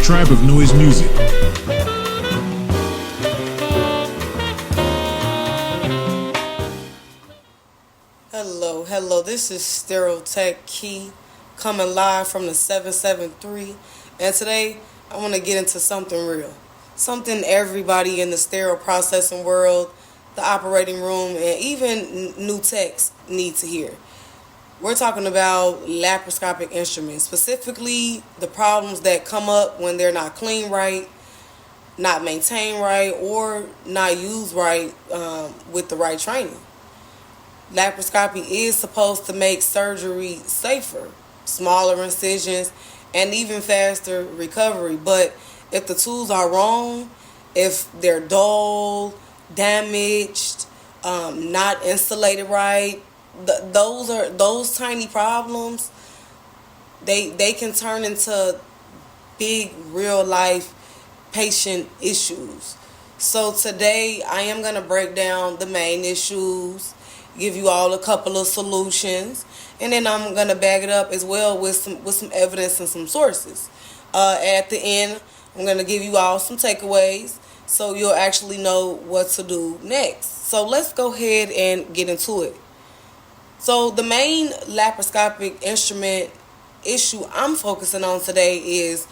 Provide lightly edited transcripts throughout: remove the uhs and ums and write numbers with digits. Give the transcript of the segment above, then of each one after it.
Tribe of Noise Music. Hello, this is Stereotech Key coming live from the 773, and today I want to get into something real. Something everybody in the stereo processing world, the operating room, and even new techs need to hear. We're talking about laparoscopic instruments, specifically the problems that come up when they're not cleaned right, not maintained right, or not used right with the right training. Laparoscopy is supposed to make surgery safer, smaller incisions, and even faster recovery. But if the tools are wrong, if they're dull, damaged, not insulated right, those tiny problems. They can turn into big real life patient issues. So today I am gonna break down the main issues, give you all a couple of solutions, and then I'm gonna bag it up as well with some evidence and some sources. At the end, I'm gonna give you all some takeaways so you'll actually know what to do next. So let's go ahead and get into it. So the main laparoscopic instrument issue I'm focusing on today is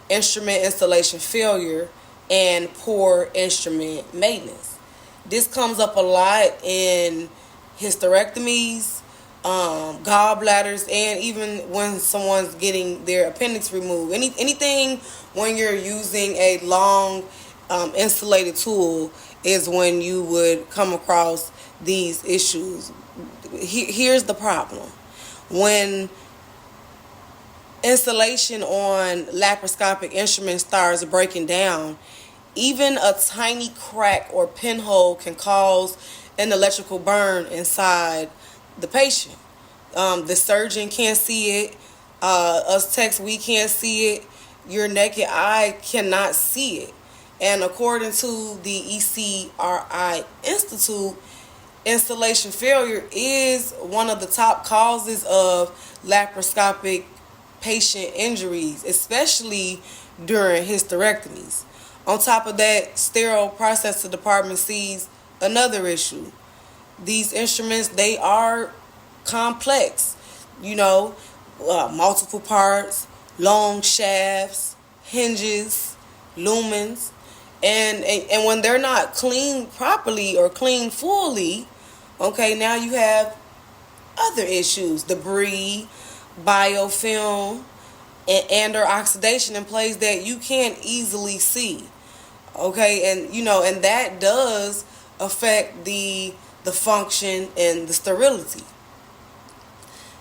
instrument installation failure and poor instrument maintenance. This comes up a lot in hysterectomies, gallbladders, and even when someone's getting their appendix removed. Anything when you're using a long insulated tool is when you would come across these issues. Here's the problem. When installation on laparoscopic instruments starts breaking down, even a tiny crack or pinhole can cause an electrical burn inside the patient. The surgeon can't see it. Us techs, we can't see it. Your naked eye cannot see it. And according to the ECRI Institute, installation failure is one of the top causes of laparoscopic patient injuries, especially during hysterectomies. On top of that, sterile processing department sees another issue. These instruments, they are complex, multiple parts, long shafts, hinges, lumens, and when they're not cleaned properly or cleaned fully, okay, now you have other issues, debris, biofilm, and or oxidation in place that you can't easily see. Okay, and that does affect the function and the sterility.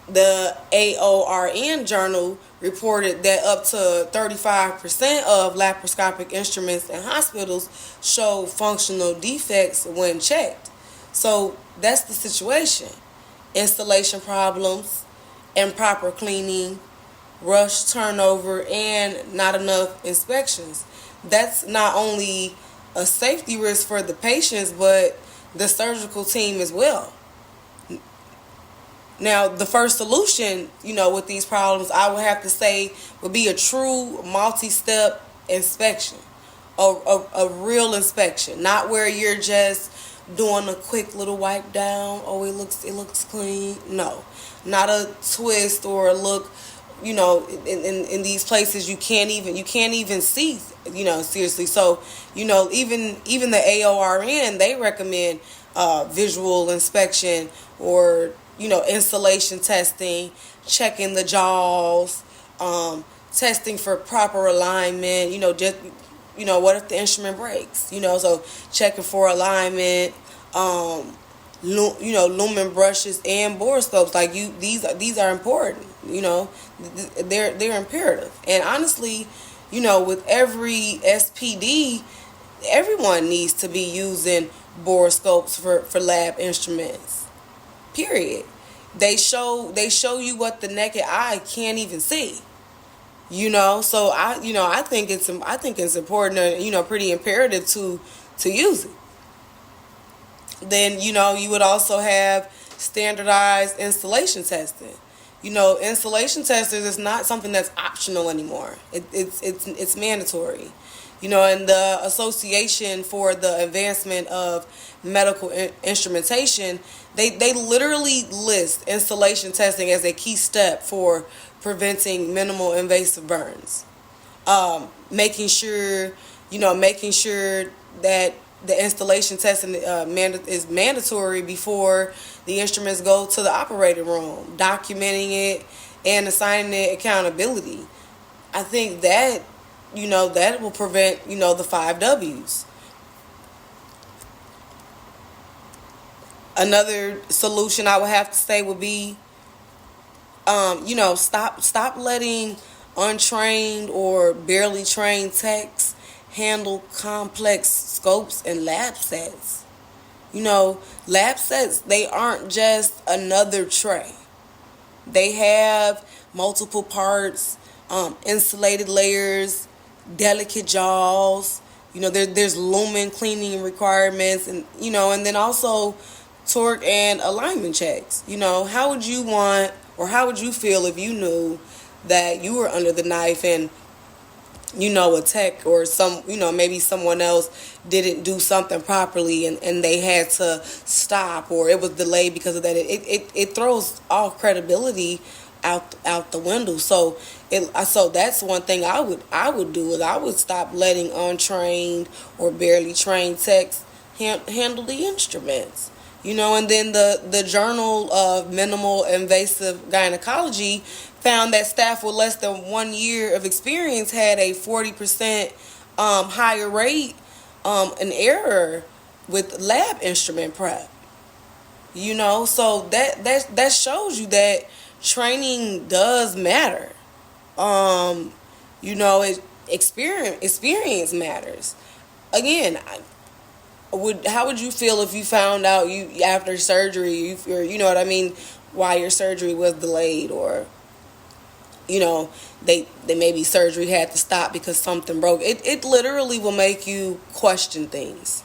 The AORN journal reported that up to 35% of laparoscopic instruments in hospitals show functional defects when checked. So that's the situation. Installation problems, improper cleaning, rush turnover, and not enough inspections. That's not only a safety risk for the patients, but the surgical team as well. Now, the first solution, with these problems, I would have to say would be a true multi-step inspection, a real inspection, not where you're just doing a quick little wipe down. Oh, it looks clean. No, not a twist or a look. In these places you can't even see. Seriously. So, even the AORN, they recommend visual inspection or installation testing, checking the jaws, testing for proper alignment, what if the instrument breaks, so checking for alignment, lumen brushes and borescopes, these are important, they're imperative. And honestly, with every SPD, everyone needs to be using borescopes for lab instruments. Period. They show you what the naked eye can't even see. So I think it's important, pretty imperative to use it. Then you would also have standardized installation testing. Installation testers is not something that's optional anymore. It's mandatory. And the Association for the Advancement of Medical Instrumentation, they literally list installation testing as a key step for preventing minimal invasive burns. Making sure that the installation testing is mandatory before the instruments go to the operating room, documenting it and assigning it accountability. I think that, that will prevent, the 5 Ws. Another solution I would have to say would be, stop letting untrained or barely trained techs handle complex scopes and lab sets. Lab sets, they aren't just another tray. They have multiple parts, insulated layers, delicate jaws. There's lumen cleaning requirements, and then also torque and alignment checks. How would you want, or how would you feel if you knew that you were under the knife and a tech or maybe someone else didn't do something properly and they had to stop, or it was delayed because of that? It throws all credibility out the window. So that's one thing I would do, is I would stop letting untrained or barely trained techs handle the instruments. And then the Journal of Minimal Invasive Gynecology found that staff with less than 1 year of experience had a 40% higher rate an error with lab instrument prep. So that shows you that training does matter. Experience matters. Again, how would you feel if you found out after surgery, why your surgery was delayed, or they maybe surgery had to stop because something broke? It literally will make you question things.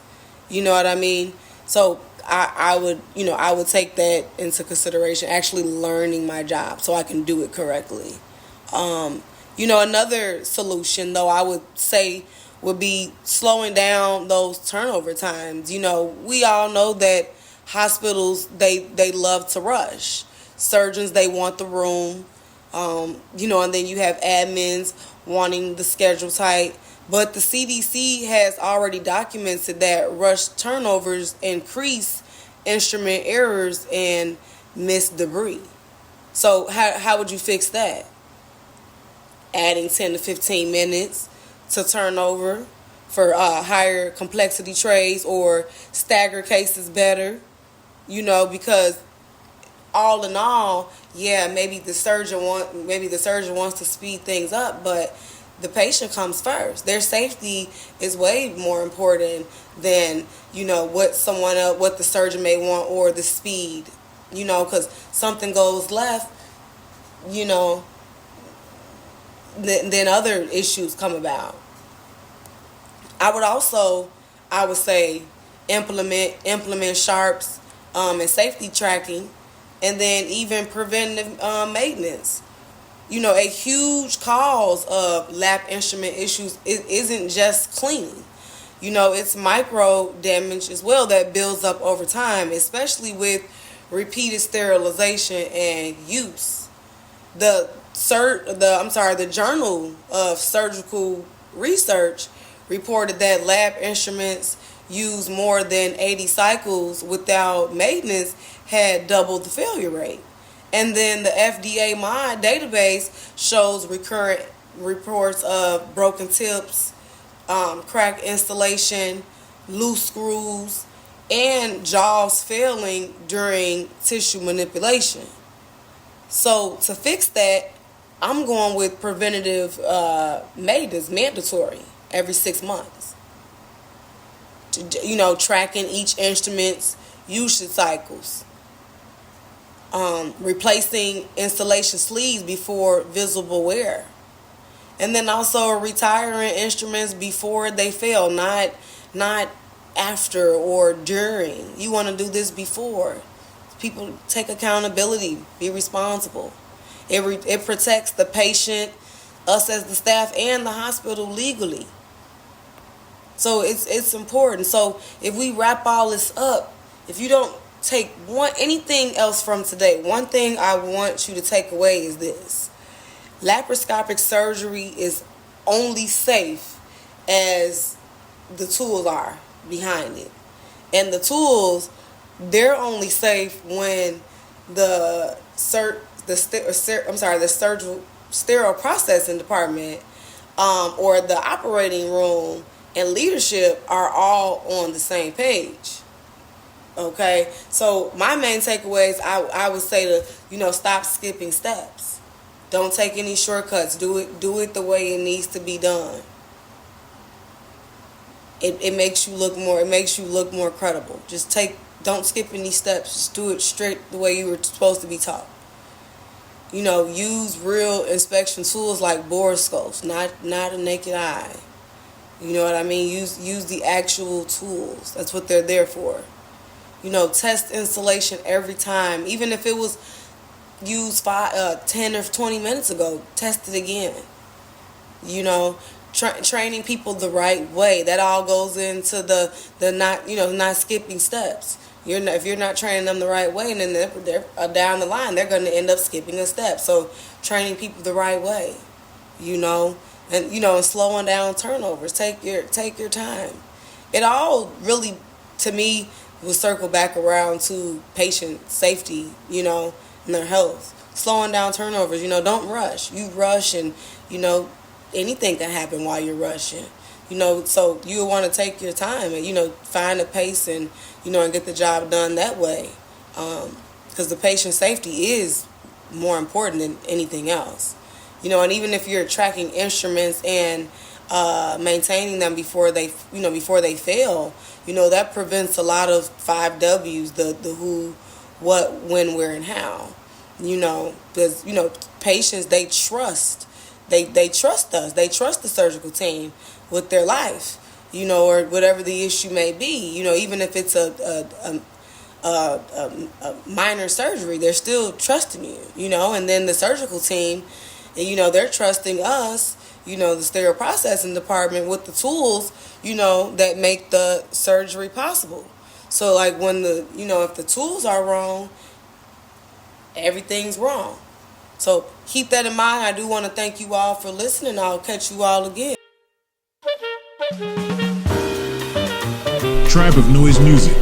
You know what I mean? So I would take that into consideration, actually learning my job so I can do it correctly. Another solution, though, I would say would be slowing down those turnover times. We all know that hospitals, they love to rush. Surgeons, they want the room. And then you have admins wanting the schedule tight. But the CDC has already documented that rush turnovers increase instrument errors and missed debris. So how would you fix that? Adding 10 to 15 minutes to turnover for higher complexity trays, or stagger cases better, because all in all, maybe the surgeon wants to speed things up, but the patient comes first. Their safety is way more important than what the surgeon may want, or the speed, because something goes left, then other issues come about. I would say implement sharps and safety tracking, and then even preventive maintenance. A huge cause of lab instrument issues isn't just cleaning. It's micro damage as well that builds up over time, especially with repeated sterilization and use. The Journal of Surgical Research reported that lab instruments used more than 80 cycles without maintenance had doubled the failure rate. And then the FDA MOD database shows recurrent reports of broken tips, cracked installation, loose screws, and jaws failing during tissue manipulation. So to fix that, I'm going with preventative maintenance, mandatory, every 6 months. Tracking each instrument's usage cycles. Replacing installation sleeves before visible wear. And then also retiring instruments before they fail, not after or during. You want to do this before. People take accountability, be responsible. It protects the patient, us as the staff, and the hospital legally. So it's important. So if we wrap all this up, if you don't take anything else from today, one thing I want you to take away is this: laparoscopic surgery is only safe as the tools are behind it, and the tools, they're only safe when the surgical sterile processing department, or the operating room and leadership are all on the same page. Okay, so my main takeaways, I would say to, stop skipping steps. Don't take any shortcuts. Do it the way it needs to be done. It makes you look more credible. Don't skip any steps. Just do it straight the way you were supposed to be taught. Use real inspection tools like borescopes, not a naked eye. You know what I mean? Use the actual tools. That's what they're there for. Test installation every time. Even if it was used 10 or 20 minutes ago, test it again. Training people the right way. That all goes into the not skipping steps. If you're not training them the right way, and then they're down the line, they're going to end up skipping a step. So training people the right way, and slowing down turnovers. Take your time. It all really, to me, will circle back around to patient safety, and their health. Slowing down turnovers. Don't rush. You rush, and anything can happen while you're rushing. So you want to take your time and, find a pace and, and get the job done that way. Because the patient safety is more important than anything else. And even if you're tracking instruments and maintaining them before they fail, that prevents a lot of 5 W's, the who, what, when, where, and how. Because, patients, they trust us. They trust the surgical team with their life, or whatever the issue may be. Even if it's a minor surgery, they're still trusting you, and then the surgical team, they're trusting us, the sterile processing department with the tools, that make the surgery possible. So like when if the tools are wrong, everything's wrong. So keep that in mind. I do want to thank you all for listening. I'll catch you all again. Tribe of Noise Music.